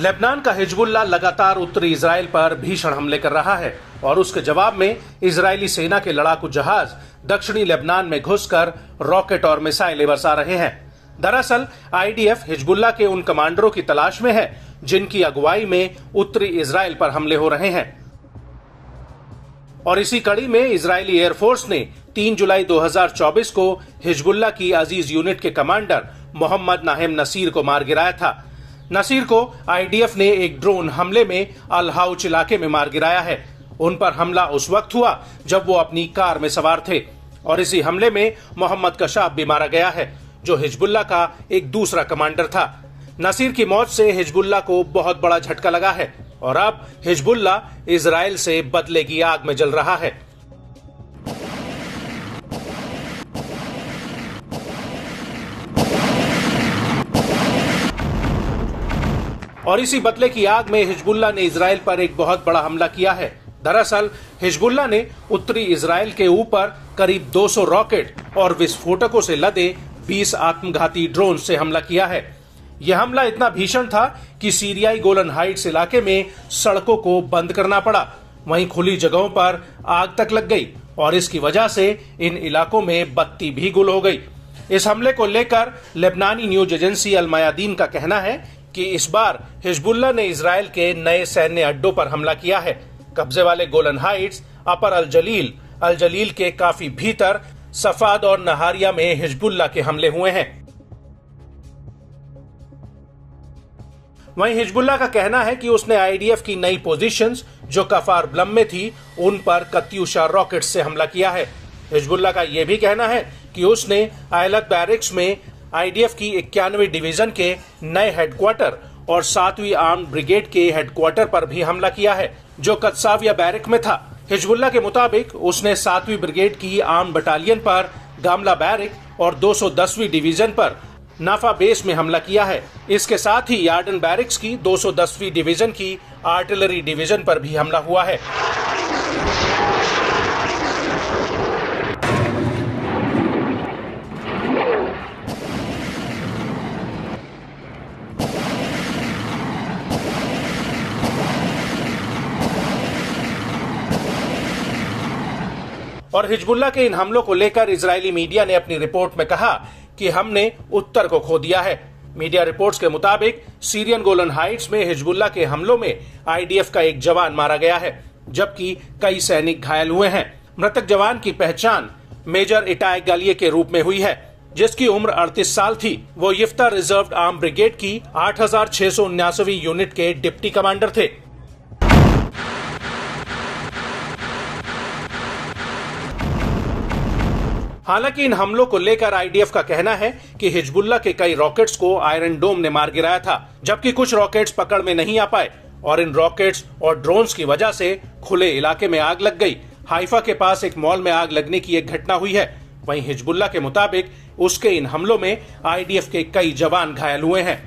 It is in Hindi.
लेबनान का हिजबुल्लाह लगातार उत्तरी इजराइल पर भीषण हमले कर रहा है और उसके जवाब में इजरायली सेना के लड़ाकू जहाज दक्षिणी लेबनान में घुसकर रॉकेट और मिसाइलें बरसा रहे हैं। दरअसल आईडीएफ हिजबुल्लाह के उन कमांडरों की तलाश में है जिनकी अगुवाई में उत्तरी इजराइल पर हमले हो रहे हैं। और इसी कड़ी में इजरायली एयरफोर्स ने 3 जुलाई 2024 को हिजबुल्लाह की अजीज यूनिट के कमांडर मोहम्मद नाहिम नसीर को मार गिराया था। नसीर को आईडीएफ ने एक ड्रोन हमले में अल हाउच इलाके में मार गिराया है। उन पर हमला उस वक्त हुआ जब वो अपनी कार में सवार थे और इसी हमले में मोहम्मद कशाफ भी मारा गया है, जो हिजबुल्लाह का एक दूसरा कमांडर था। नसीर की मौत से हिजबुल्लाह को बहुत बड़ा झटका लगा है और अब हिजबुल्लाह इजराइल से बदले की आग में जल रहा है। और इसी बदले की आग में हिजबुल्लाह ने इजराइल पर एक बहुत बड़ा हमला किया है। दरअसल हिजबुल्लाह ने उत्तरी इजराइल के ऊपर करीब 200 रॉकेट और विस्फोटकों से लदे 20 आत्मघाती ड्रोन से हमला किया है। यह हमला इतना भीषण था कि सीरियाई गोलन हाइट्स इलाके में सड़कों को बंद करना पड़ा, वहीं खुली जगहों पर आग तक लग गई और इसकी वजह से इन इलाकों में बत्ती भी गुल हो गई। इस हमले को लेकर लेबनानी न्यूज एजेंसी अल मयादीन का कहना है कि इस बार हिजबुल्लाह ने इजराइल के नए सैन्य अड्डों पर हमला किया है। कब्जे वाले गोलन हाइट्स, अपर अल जलील के काफी भीतर सफाद और नहारिया में हिजबुल्लाह के हमले हुए हैं। वहीं हिजबुल्लाह का कहना है कि उसने आईडीएफ की नई पोजीशंस जो कफार ब्लम में थी उन पर कत्यूशा रॉकेट से हमला किया है। हिजबुल्लाह का यह भी कहना है कि उसने आयलत बैरिक्स में आईडीएफ की 91वीं डिवीजन के नए हेडक्वार्टर और 7वीं आर्म्ड ब्रिगेड के हेडक्वार्टर पर भी हमला किया है, जो कत्साविया बैरिक में था। हिजबुल्लाह के मुताबिक उसने 7वीं ब्रिगेड की आर्म बटालियन पर गामला बैरिक और 210वीं डिवीजन पर नाफा बेस में हमला किया है। इसके साथ ही यार्डन बैरिक्स की 210वीं डिवीजन की आर्टिलरी डिवीजन पर भी हमला हुआ है। और हिजबुल्लाह के इन हमलों को लेकर इजरायली मीडिया ने अपनी रिपोर्ट में कहा कि हमने उत्तर को खो दिया है। मीडिया रिपोर्ट्स के मुताबिक सीरियन गोलन हाइट्स में हिजबुल्लाह के हमलों में आईडीएफ का एक जवान मारा गया है, जबकि कई सैनिक घायल हुए हैं। मृतक जवान की पहचान मेजर इटाई गालिये के रूप में हुई है, जिसकी उम्र 38 साल थी। वो यिफ्ता रिजर्व आर्म ब्रिगेड की 8679वीं यूनिट के डिप्टी कमांडर थे। हालांकि इन हमलों को लेकर आईडीएफ का कहना है कि हिजबुल्लाह के कई रॉकेट्स को आयरन डोम ने मार गिराया था, जबकि कुछ रॉकेट्स पकड़ में नहीं आ पाए और इन रॉकेट्स और ड्रोन्स की वजह से खुले इलाके में आग लग गई। हाइफा के पास एक मॉल में आग लगने की एक घटना हुई है। वहीं हिजबुल्लाह के मुताबिक उसके इन हमलों में आईडीएफ के कई जवान घायल हुए हैं।